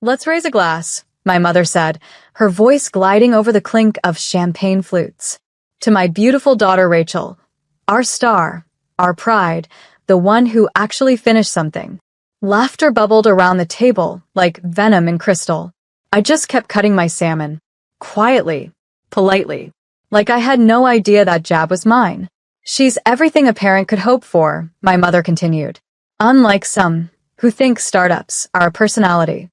Let's raise a glass, my mother said, her voice gliding over the clink of champagne flutes. To my beautiful daughter Rachel, our star, our pride, the one who actually finished something. Laughter bubbled around the table like venom in crystal. I just kept cutting my salmon. Quietly, politely, like I had no idea that jab was mine. She's everything a parent could hope for, my mother continued. Unlike some who think startups are a personality.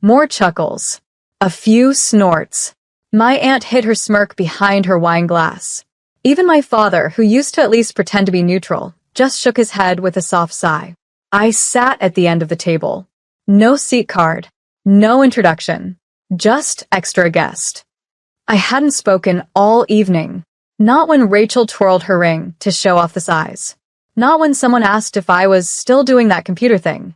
More chuckles. A few snorts. My aunt hid her smirk behind her wine glass. Even my father, who used to at least pretend to be neutral, just shook his head with a soft sigh. I sat at the end of the table. No seat card. No introduction. Just extra guest. I hadn't spoken all evening. Not when Rachel twirled her ring to show off the size. Not when someone asked if I was still doing that computer thing.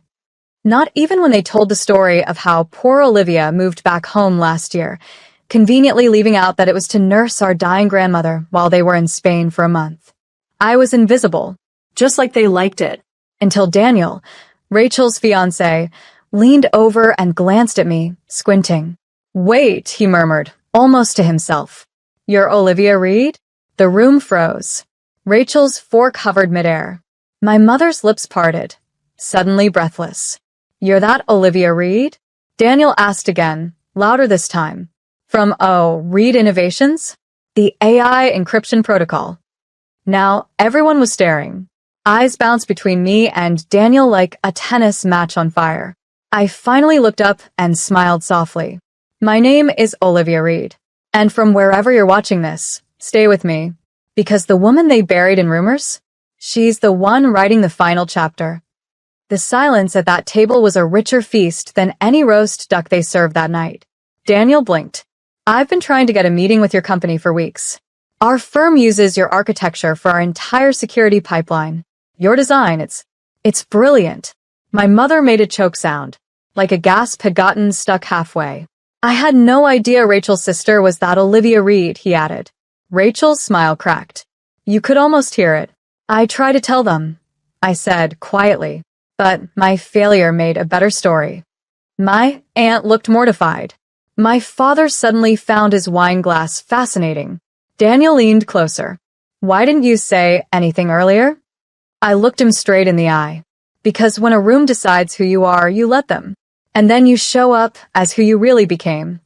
Not even when they told the story of how poor Olivia moved back home last year, conveniently leaving out that it was to nurse our dying grandmother while they were in Spain for a month. I was invisible, just like they liked it, until Daniel, Rachel's fiancé, leaned over and glanced at me, squinting. Wait, he murmured, almost to himself. You're Olivia Reed? The room froze. Rachel's fork hovered midair. My mother's lips parted, suddenly breathless. You're that Olivia Reed? Daniel asked again, louder this time. From, Reed Innovations? The AI encryption protocol. Now, everyone was staring. Eyes bounced between me and Daniel like a tennis match on fire. I finally looked up and smiled softly. My name is Olivia Reed. And from wherever you're watching this, stay with me. Because the woman they buried in rumors? She's the one writing the final chapter. The silence at that table was a richer feast than any roast duck they served that night. Daniel blinked. I've been trying to get a meeting with your company for weeks. Our firm uses your architecture for our entire security pipeline. Your design, it's brilliant. My mother made a choke sound, like a gasp had gotten stuck halfway. I had no idea Rachel's sister was that Olivia Reed, he added. Rachel's smile cracked. You could almost hear it. I try to tell them, I said quietly. But my failure made a better story. My aunt looked mortified. My father suddenly found his wine glass fascinating. Daniel leaned closer. Why didn't you say anything earlier? I looked him straight in the eye. Because when a room decides who you are, you let them. And then you show up as who you really became.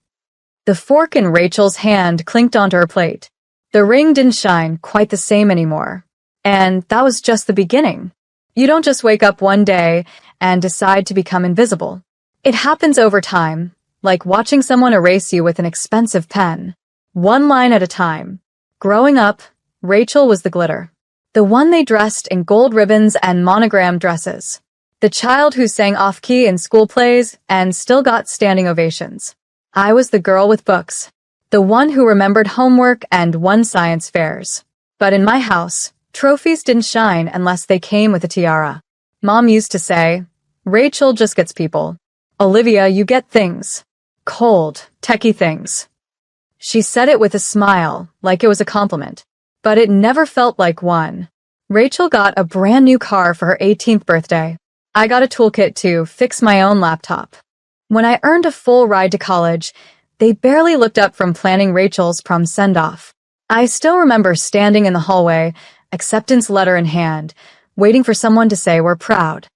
The fork in Rachel's hand clinked onto her plate. The ring didn't shine quite the same anymore. And that was just the beginning. You don't just wake up one day and decide to become invisible. It happens over time, like watching someone erase you with an expensive pen. One line at a time. Growing up, Rachel was the glitter. The one they dressed in gold ribbons and monogrammed dresses. The child who sang off-key in school plays and still got standing ovations. I was the girl with books. The one who remembered homework and won science fairs. But in my house, trophies didn't shine unless they came with a tiara. Mom used to say, Rachel just gets people. Olivia, you get things. Cold, techie things. She said it with a smile, like it was a compliment. But it never felt like one. Rachel got a brand new car for her 18th birthday. I got a toolkit to fix my own laptop. When I earned a full ride to college, they barely looked up from planning Rachel's prom send-off. I still remember standing in the hallway, acceptance letter in hand, waiting for someone to say we're proud.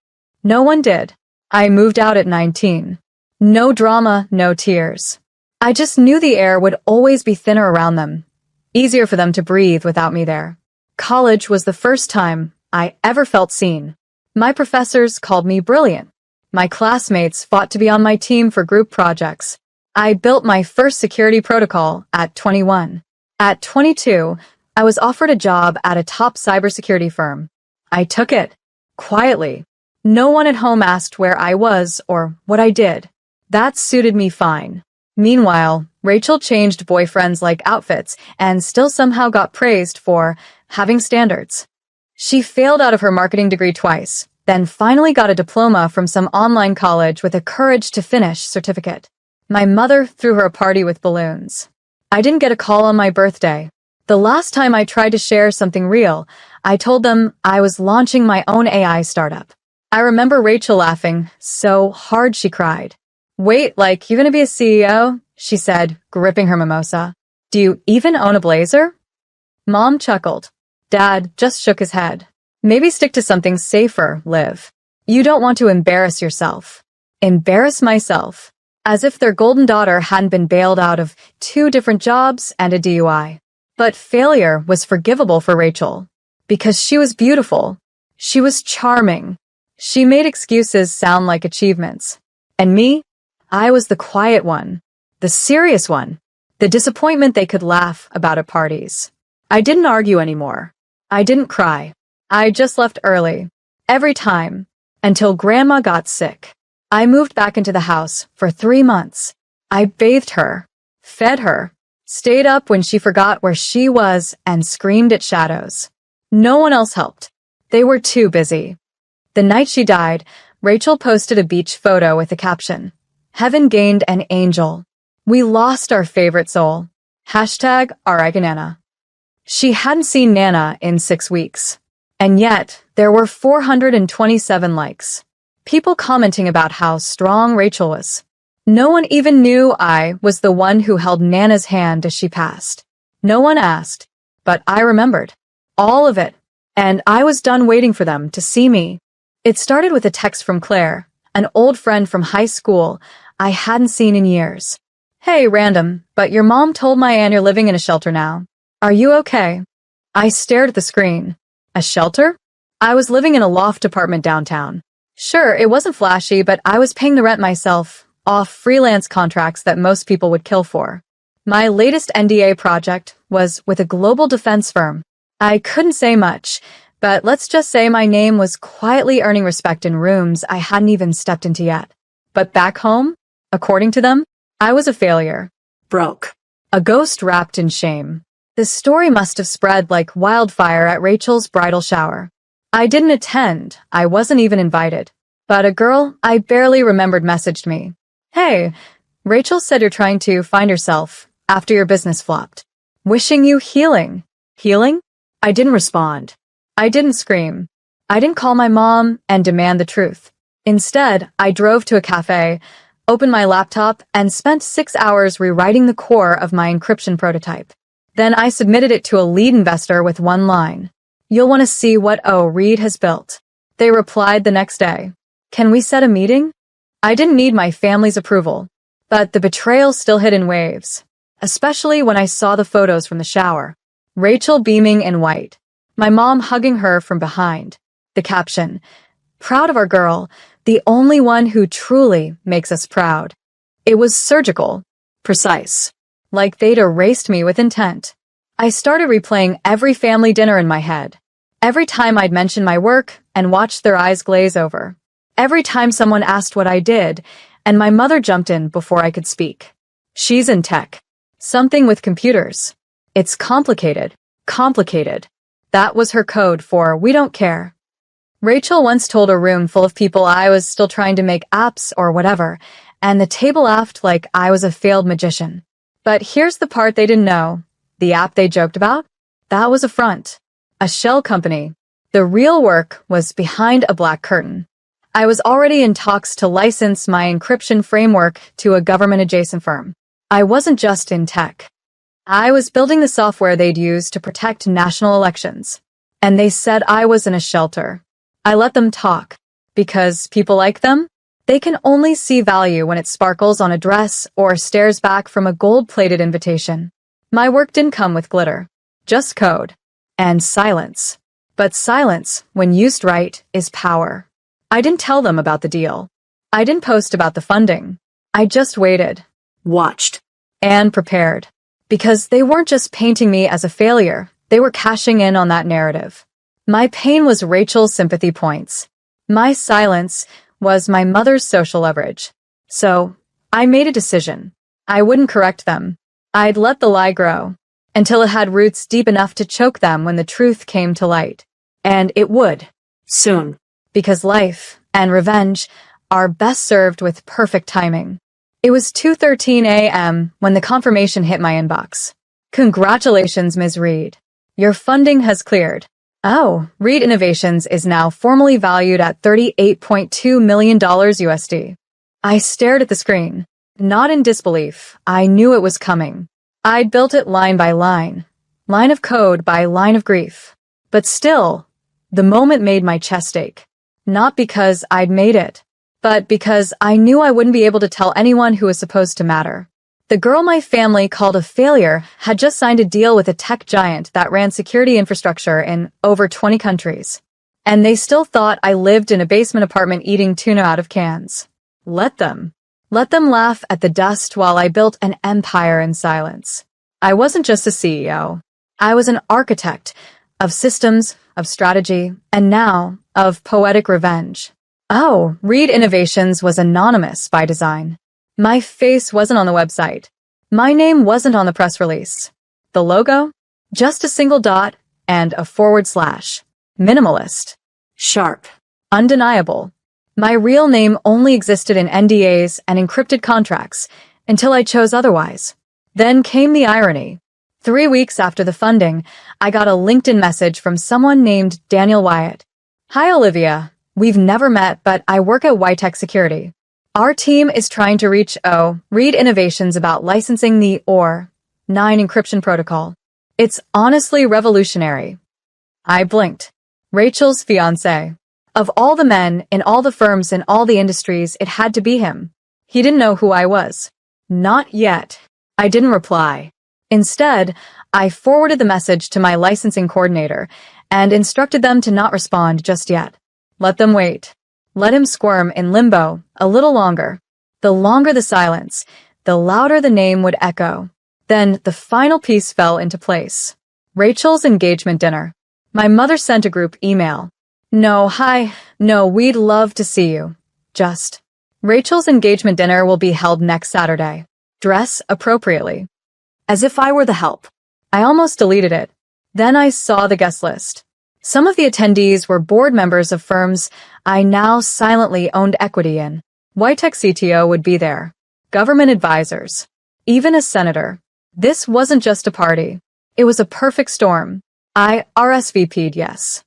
No one did. I moved out at 19. No drama, no tears. I just knew the air would always be thinner around them. Easier for them to breathe without me there. College was the first time I ever felt seen. My professors called me brilliant. My classmates fought to be on my team for group projects. I built my first security protocol at 21. At 22, I was offered a job at a top cybersecurity firm. I took it. Quietly. No one at home asked where I was or what I did. That suited me fine. Meanwhile, Rachel changed boyfriends like outfits and still somehow got praised for having standards. She failed out of her marketing degree twice, then finally got a diploma from some online college with a courage to finish certificate. My mother threw her a party with balloons. I didn't get a call on my birthday. The last time I tried to share something real, I told them I was launching my own AI startup. I remember Rachel laughing so hard she cried. Wait, like, you're gonna be a CEO? She said, gripping her mimosa. Do you even own a blazer? Mom chuckled. Dad just shook his head. Maybe stick to something safer, Liv. You don't want to embarrass yourself. Embarrass myself. As if their golden daughter hadn't been bailed out of 2 different jobs and a DUI. But failure was forgivable for Rachel. Because she was beautiful. She was charming. She made excuses sound like achievements. And me? I was the quiet one. The serious one. The disappointment they could laugh about at parties. I didn't argue anymore. I didn't cry. I just left early. Every time. Until Grandma got sick. I moved back into the house for 3 months. I bathed her. Fed her. Stayed up when she forgot where she was and screamed at shadows. No one else helped. They were too busy. The night she died, Rachel posted a beach photo with the caption, "Heaven gained an angel. We lost our favorite soul. Hashtag R.I.P. Nana." She hadn't seen Nana in 6 weeks. And yet, there were 427 likes. People commenting about how strong Rachel was. No one even knew I was the one who held Nana's hand as she passed. No one asked, but I remembered. All of it. And I was done waiting for them to see me. It started with a text from Claire, an old friend from high school I hadn't seen in years. "Hey, random, but your mom told my aunt you're living in a shelter now. Are you okay?" I stared at the screen. A shelter? I was living in a loft apartment downtown. Sure, it wasn't flashy, but I was paying the rent myself, off freelance contracts that most people would kill for. My latest NDA project was with a global defense firm. I couldn't say much, but let's just say my name was quietly earning respect in rooms I hadn't even stepped into yet. But back home, according to them, I was a failure. Broke. A ghost wrapped in shame. The story must have spread like wildfire at Rachel's bridal shower. I didn't attend, I wasn't even invited. But a girl I barely remembered messaged me. "Hey, Rachel said you're trying to find yourself after your business flopped. Wishing you healing." Healing? I didn't respond. I didn't scream. I didn't call my mom and demand the truth. Instead, I drove to a cafe, opened my laptop, and spent 6 hours rewriting the core of my encryption prototype. Then I submitted it to a lead investor with one line. "You'll want to see what Reed has built." They replied the next day. "Can we set a meeting?" I didn't need my family's approval, but the betrayal still hit in waves, especially when I saw the photos from the shower. Rachel beaming in white. My mom hugging her from behind. The caption, "Proud of our girl, the only one who truly makes us proud." It was surgical, precise, like they'd erased me with intent. I started replaying every family dinner in my head. Every time I'd mention my work and watched their eyes glaze over. Every time someone asked what I did, and my mother jumped in before I could speak. "She's in tech. Something with computers. It's complicated. Complicated." That was her code for "we don't care." Rachel once told a room full of people I was still trying to make apps or whatever, and the table laughed like I was a failed magician. But here's the part they didn't know. The app they joked about? That was a front. A shell company. The real work was behind a black curtain. I was already in talks to license my encryption framework to a government-adjacent firm. I wasn't just in tech. I was building the software they'd use to protect national elections. And they said I was in a shelter. I let them talk. Because people like them? They can only see value when it sparkles on a dress or stares back from a gold-plated invitation. My work didn't come with glitter. Just code. And silence. But silence, when used right, is power. I didn't tell them about the deal. I didn't post about the funding. I just waited. Watched. And prepared. Because they weren't just painting me as a failure, they were cashing in on that narrative. My pain was Rachel's sympathy points. My silence was my mother's social leverage. So, I made a decision. I wouldn't correct them. I'd let the lie grow, until it had roots deep enough to choke them when the truth came to light. And it would. Soon. Because life and revenge are best served with perfect timing. It was 2:13 a.m. when the confirmation hit my inbox. "Congratulations, Ms. Reed. Your funding has cleared." Oh, Reed Innovations is now formally valued at $38.2 million USD. I stared at the screen. Not in disbelief, I knew it was coming. I'd built it line by line of code by line of grief. But still, the moment made my chest ache. Not because I'd made it, but because I knew I wouldn't be able to tell anyone who was supposed to matter. The girl my family called a failure had just signed a deal with a tech giant that ran security infrastructure in over 20 countries. And they still thought I lived in a basement apartment eating tuna out of cans. Let them. Let them laugh at the dust while I built an empire in silence. I wasn't just a CEO. I was an architect of systems, of strategy, and now of poetic revenge. Oh, Reed Innovations was anonymous by design. My face wasn't on the website. My name wasn't on the press release. The logo? Just a single dot and a /. Minimalist. Sharp. Undeniable. My real name only existed in NDAs and encrypted contracts until I chose otherwise. Then came the irony. 3 weeks after the funding, I got a LinkedIn message from someone named Daniel Wyatt. Hi, Olivia. We've never met, but I work at Ytech Security. Our team is trying to reach Reed Innovations about licensing the 9 encryption protocol. It's honestly revolutionary. I blinked. Rachel's fiancé. Of all the men, in all the firms, in all the industries, it had to be him. He didn't know who I was. Not yet. I didn't reply. Instead, I forwarded the message to my licensing coordinator and instructed them to not respond just yet. Let them wait. Let him squirm in limbo a little longer. The longer the silence, the louder the name would echo. Then the final piece fell into place. Rachel's engagement dinner. My mother sent a group email. No, we'd love to see you. Just. Rachel's engagement dinner will be held next Saturday. Dress appropriately. As if I were the help. I almost deleted it. Then I saw the guest list. Some of the attendees were board members of firms I now silently owned equity in. Ytech CTO would be there. Government advisors. Even a senator. This wasn't just a party. It was a perfect storm. I RSVP'd yes.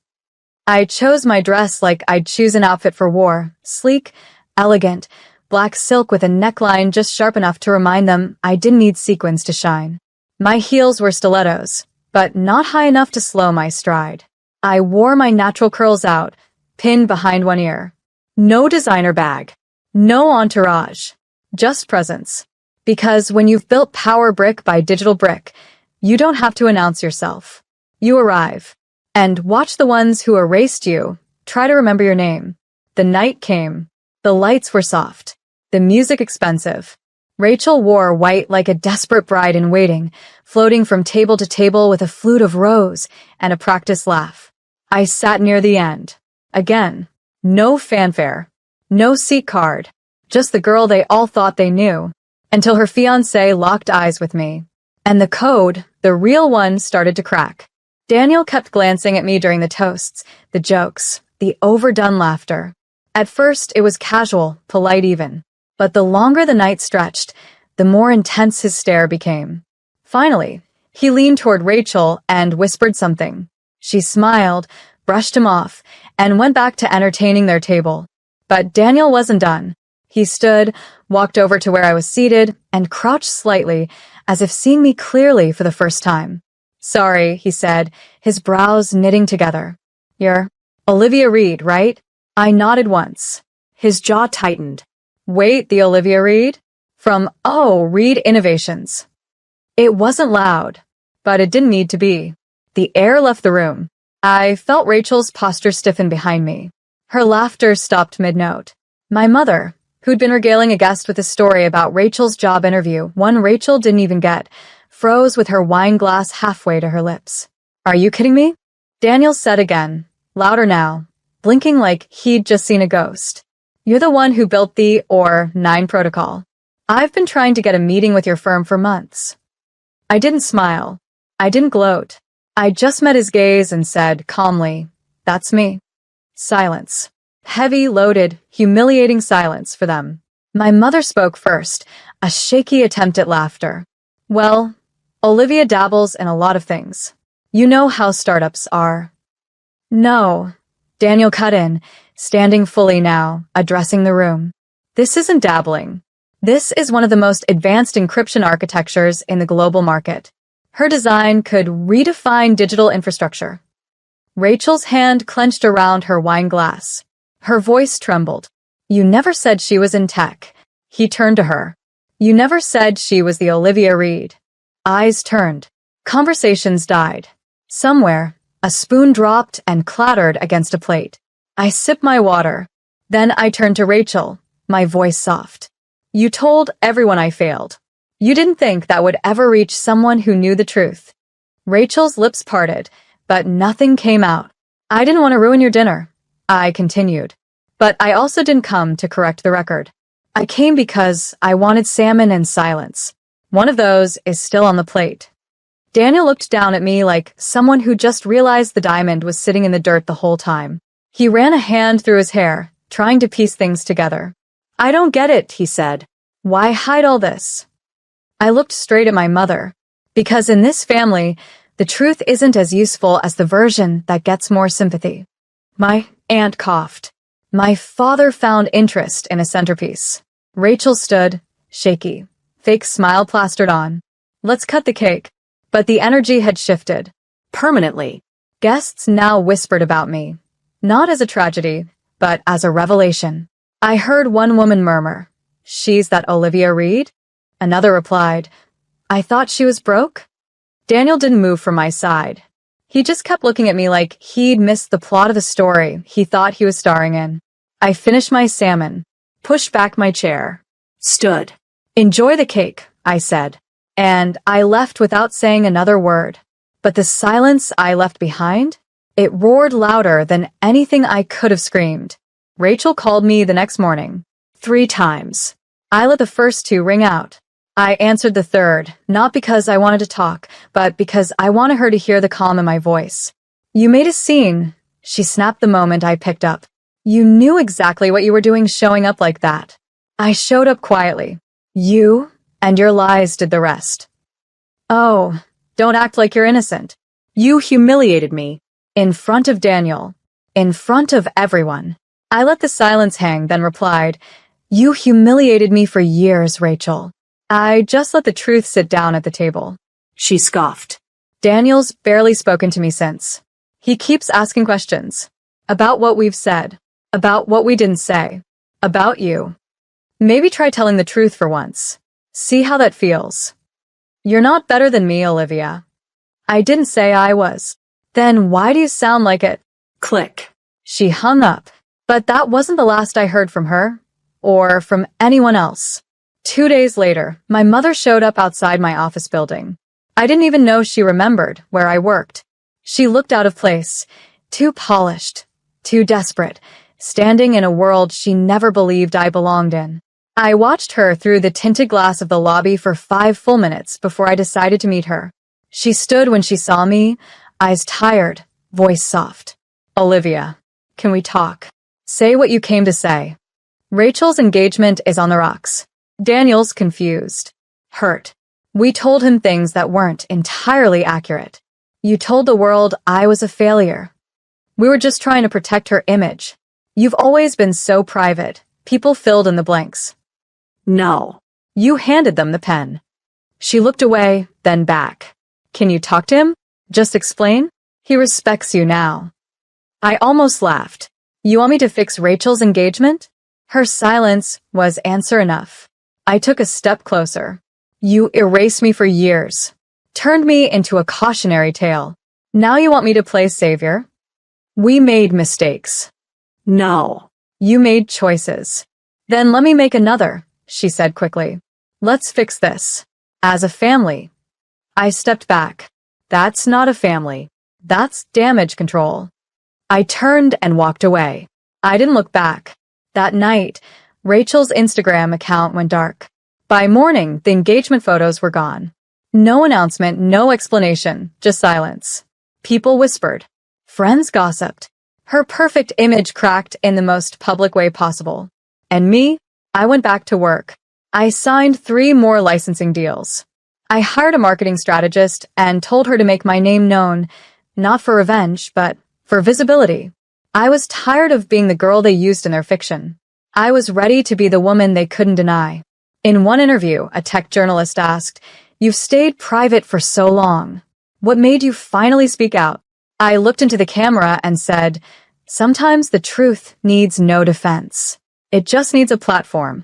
I chose my dress like I'd choose an outfit for war. Sleek, elegant, black silk with a neckline just sharp enough to remind them I didn't need sequins to shine. My heels were stilettos, but not high enough to slow my stride. I wore my natural curls out, pinned behind one ear. No designer bag. No entourage. Just presence. Because when you've built power brick by digital brick, you don't have to announce yourself. You arrive. And watch the ones who erased you try to remember your name. The night came. The lights were soft. The music expensive. Rachel wore white like a desperate bride in waiting, floating from table to table with a flute of rose and a practiced laugh. I sat near the end. Again. No fanfare. No seat card. Just the girl they all thought they knew. Until her fiancé locked eyes with me. And the code, the real one, started to crack. Daniel kept glancing at me during the toasts, the jokes, the overdone laughter. At first, it was casual, polite even. But the longer the night stretched, the more intense his stare became. Finally, he leaned toward Rachel and whispered something. She smiled, brushed him off, and went back to entertaining their table. But Daniel wasn't done. He stood, walked over to where I was seated, and crouched slightly, as if seeing me clearly for the first time. Sorry, he said, his brows knitting together. You're Olivia Reed, right? I nodded once. His jaw tightened. Wait, the Olivia Reed? From, Reed Innovations. It wasn't loud, but it didn't need to be. The air left the room. I felt Rachel's posture stiffen behind me. Her laughter stopped mid-note. My mother, who'd been regaling a guest with a story about Rachel's job interview, one Rachel didn't even get, froze with her wine glass halfway to her lips. Are you kidding me? Daniel said again, louder now, blinking like he'd just seen a ghost. You're the one who built the 9 protocol. I've been trying to get a meeting with your firm for months. I didn't smile. I didn't gloat. I just met his gaze and said calmly, that's me. Silence. Heavy, loaded, humiliating silence for them. My mother spoke first, a shaky attempt at laughter. Well, Olivia dabbles in a lot of things. You know how startups are. No. Daniel cut in, standing fully now, addressing the room. This isn't dabbling. This is one of the most advanced encryption architectures in the global market. Her design could redefine digital infrastructure. Rachel's hand clenched around her wine glass. Her voice trembled. You never said she was in tech. He turned to her. You never said she was the Olivia Reed. Eyes turned. Conversations died. Somewhere, a spoon dropped and clattered against a plate. I sipped my water. Then I turned to Rachel, my voice soft. You told everyone I failed. You didn't think that would ever reach someone who knew the truth. Rachel's lips parted, but nothing came out. I didn't want to ruin your dinner, I continued. But I also didn't come to correct the record. I came because I wanted salmon and silence. One of those is still on the plate. Daniel looked down at me like someone who just realized the diamond was sitting in the dirt the whole time. He ran a hand through his hair, trying to piece things together. I don't get it, he said. Why hide all this? I looked straight at my mother. Because in this family, the truth isn't as useful as the version that gets more sympathy. My aunt coughed. My father found interest in a centerpiece. Rachel stood, shaky, fake smile plastered on. Let's cut the cake. But the energy had shifted. Permanently. Guests now whispered about me. Not as a tragedy, but as a revelation. I heard one woman murmur, "She's that Olivia Reed?" Another replied, "I thought she was broke?" Daniel didn't move from my side. He just kept looking at me like he'd missed the plot of the story he thought he was starring in. I finished my salmon, pushed back my chair, stood. Enjoy the cake, I said, and I left without saying another word. But the silence I left behind, it roared louder than anything I could have screamed. Rachel called me the next morning, 3 times. I let the first 2 ring out. I answered the third, not because I wanted to talk, but because I wanted her to hear the calm in my voice. You made a scene, she snapped the moment I picked up. You knew exactly what you were doing showing up like that. I showed up quietly. You and your lies did the rest. Oh, don't act like you're innocent. You humiliated me. In front of Daniel. In front of everyone. I let the silence hang, then replied, You humiliated me for years, Rachel. I just let the truth sit down at the table. She scoffed. Daniel's barely spoken to me since. He keeps asking questions. About what we've said. About what we didn't say. About you. Maybe try telling the truth for once. See how that feels. You're not better than me, Olivia. I didn't say I was. Then why do you sound like it? Click. She hung up. But that wasn't the last I heard from her. Or from anyone else. 2 days later, my mother showed up outside my office building. I didn't even know she remembered where I worked. She looked out of place, too polished, too desperate, standing in a world she never believed I belonged in. I watched her through the tinted glass of the lobby for 5 full minutes before I decided to meet her. She stood when she saw me, eyes tired, voice soft. Olivia, can we talk? Say what you came to say. Rachel's engagement is on the rocks. Daniel's confused. Hurt. We told him things that weren't entirely accurate. You told the world I was a failure. We were just trying to protect her image. You've always been so private. People filled in the blanks. No. You handed them the pen. She looked away, then back. Can you talk to him? Just explain? He respects you now. I almost laughed. You want me to fix Rachel's engagement? Her silence was answer enough. I took a step closer. You erased me for years. Turned me into a cautionary tale. Now you want me to play savior? We made mistakes. No. You made choices. Then let me make another, she said quickly. Let's fix this. As a family. I stepped back. That's not a family. That's damage control. I turned and walked away. I didn't look back. That night, Rachel's Instagram account went dark. By morning, the engagement photos were gone. No announcement, no explanation, just silence. People whispered. Friends gossiped. Her perfect image cracked in the most public way possible. And me? I went back to work. I signed 3 more licensing deals. I hired a marketing strategist and told her to make my name known, not for revenge, but for visibility. I was tired of being the girl they used in their fiction. I was ready to be the woman they couldn't deny. In one interview, a tech journalist asked, "You've stayed private for so long. What made you finally speak out?" I looked into the camera and said, "Sometimes the truth needs no defense. It just needs a platform."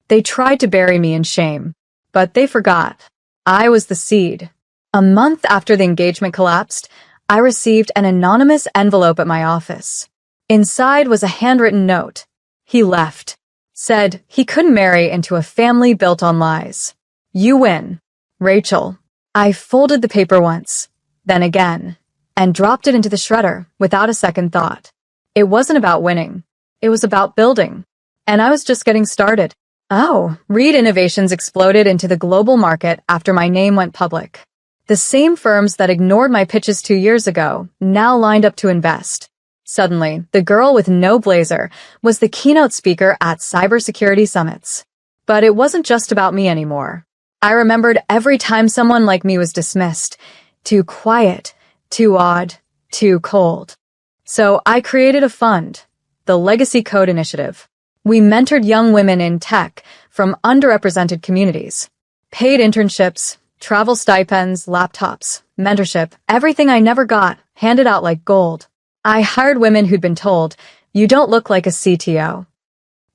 They tried to bury me in shame, but they forgot. I was the seed. A month after the engagement collapsed, I received an anonymous envelope at my office. Inside was a handwritten note. He left. Said he couldn't marry into a family built on lies. "You win, Rachel." I folded the paper once, then again, and dropped it into the shredder without a second thought. It wasn't about winning. It was about building. And I was just getting started. Oh, Reed Innovations exploded into the global market after my name went public. The same firms that ignored my pitches 2 years ago now lined up to invest. Suddenly, the girl with no blazer was the keynote speaker at cybersecurity summits. But it wasn't just about me anymore. I remembered every time someone like me was dismissed. Too quiet, too odd, too cold. So I created a fund, the Legacy Code Initiative. We mentored young women in tech from underrepresented communities. Paid internships, travel stipends, laptops, mentorship, everything I never got, handed out like gold. I hired women who'd been told, "You don't look like a CTO."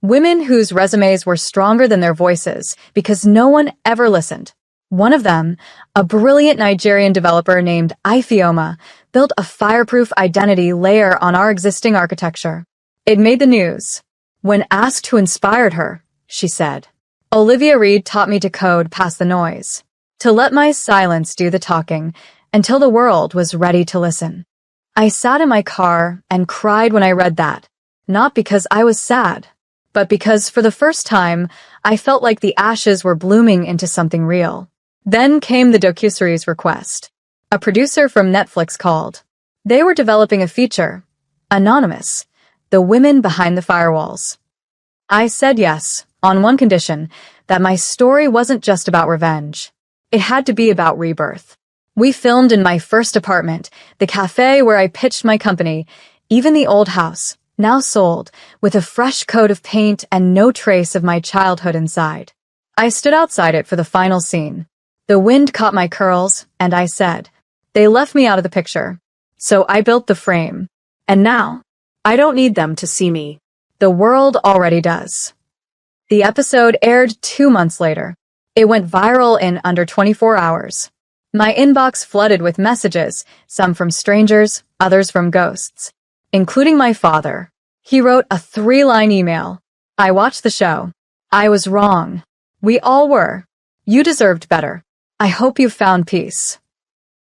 Women whose resumes were stronger than their voices because no one ever listened. One of them, a brilliant Nigerian developer named Ifeoma, built a fireproof identity layer on our existing architecture. It made the news. When asked who inspired her, she said, "Olivia Reed taught me to code past the noise, to let my silence do the talking until the world was ready to listen." I sat in my car and cried when I read that, not because I was sad, but because for the first time, I felt like the ashes were blooming into something real. Then came the docuseries request. A producer from Netflix called. They were developing a feature, Anonymous, the women behind the firewalls. I said yes, on one condition, that my story wasn't just about revenge. It had to be about rebirth. We filmed in my first apartment, the cafe where I pitched my company, even the old house, now sold, with a fresh coat of paint and no trace of my childhood inside. I stood outside it for the final scene. The wind caught my curls, and I said, "They left me out of the picture." So I built the frame. And now, I don't need them to see me. The world already does. The episode aired 2 months later. It went viral in under 24 hours. My inbox flooded with messages, some from strangers, others from ghosts, including my father. He wrote a 3-line email. "I watched the show. I was wrong. We all were. You deserved better. I hope you found peace."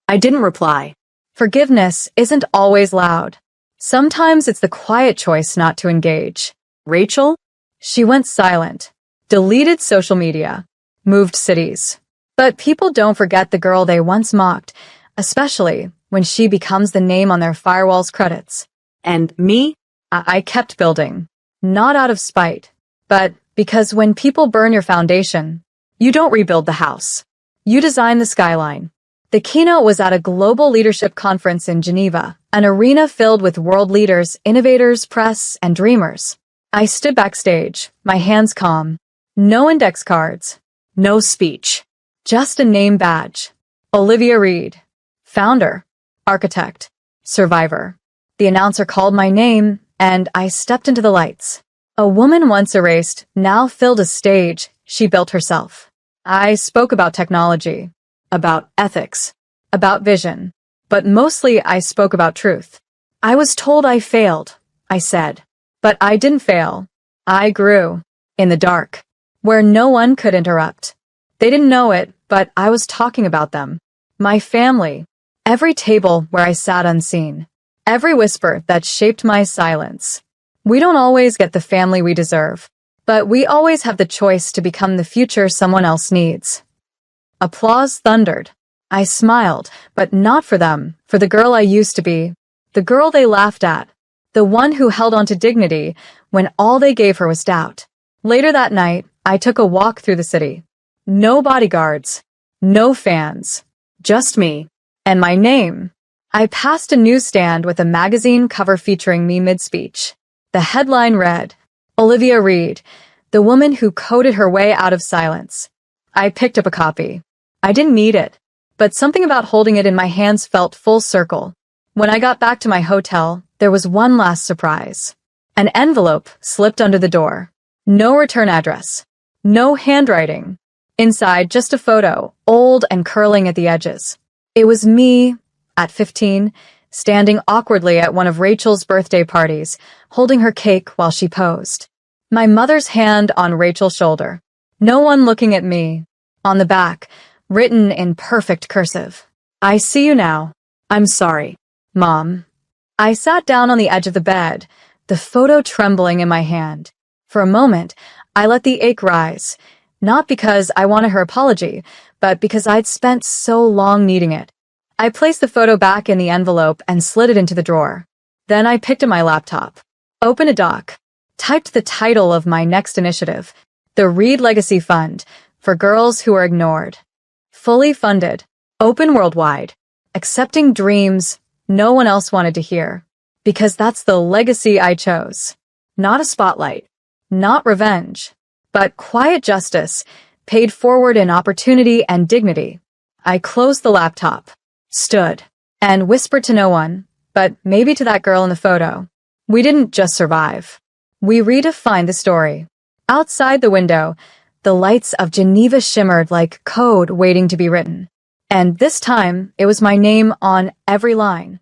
I didn't reply. Forgiveness isn't always loud. Sometimes it's the quiet choice not to engage. Rachel? She went silent, deleted social media, moved cities. But people don't forget the girl they once mocked, especially when she becomes the name on their firewall's credits. And me? I kept building. Not out of spite, but because when people burn your foundation, you don't rebuild the house. You design the skyline. The keynote was at a global leadership conference in Geneva, an arena filled with world leaders, innovators, press, and dreamers. I stood backstage, my hands calm. No index cards. No speech. Just a name badge. Olivia Reed. Founder. Architect. Survivor. The announcer called my name, and I stepped into the lights. A woman once erased, now filled a stage she built herself. I spoke about technology, about ethics, about vision, but mostly I spoke about truth. I was told I failed, I said. But I didn't fail. I grew. In the dark. Where no one could interrupt. They didn't know it, but I was talking about them. My family. Every table where I sat unseen. Every whisper that shaped my silence. We don't always get the family we deserve, but we always have the choice to become the future someone else needs. Applause thundered. I smiled, but not for them, for the girl I used to be. The girl they laughed at. The one who held on to dignity when all they gave her was doubt. Later that night, I took a walk through the city. No bodyguards. No fans. Just me. And my name. I passed a newsstand with a magazine cover featuring me mid-speech. The headline read, Olivia Reed, the woman who coded her way out of silence. I picked up a copy. I didn't need it, but something about holding it in my hands felt full circle. When I got back to my hotel, there was one last surprise. An envelope slipped under the door. No return address. No handwriting. Inside, just a photo, old and curling at the edges. It was me, at 15, standing awkwardly at one of Rachel's birthday parties, holding her cake while she posed. My mother's hand on Rachel's shoulder. No one looking at me. On the back, written in perfect cursive. I see you now. I'm sorry, Mom. I sat down on the edge of the bed, the photo trembling in my hand. For a moment, I let the ache rise, not because I wanted her apology, but because I'd spent so long needing it. I placed the photo back in the envelope and slid it into the drawer. Then I picked up my laptop, opened a doc, typed the title of my next initiative, the Reed Legacy Fund for Girls Who Are Ignored. Fully funded, open worldwide, accepting dreams no one else wanted to hear. Because that's the legacy I chose. Not a spotlight, not revenge, but quiet justice, paid forward in opportunity and dignity. I closed the laptop, stood, and whispered to no one, but maybe to that girl in the photo. We didn't just survive. We redefined the story. Outside the window, the lights of Geneva shimmered like code waiting to be written. And this time, it was my name on every line.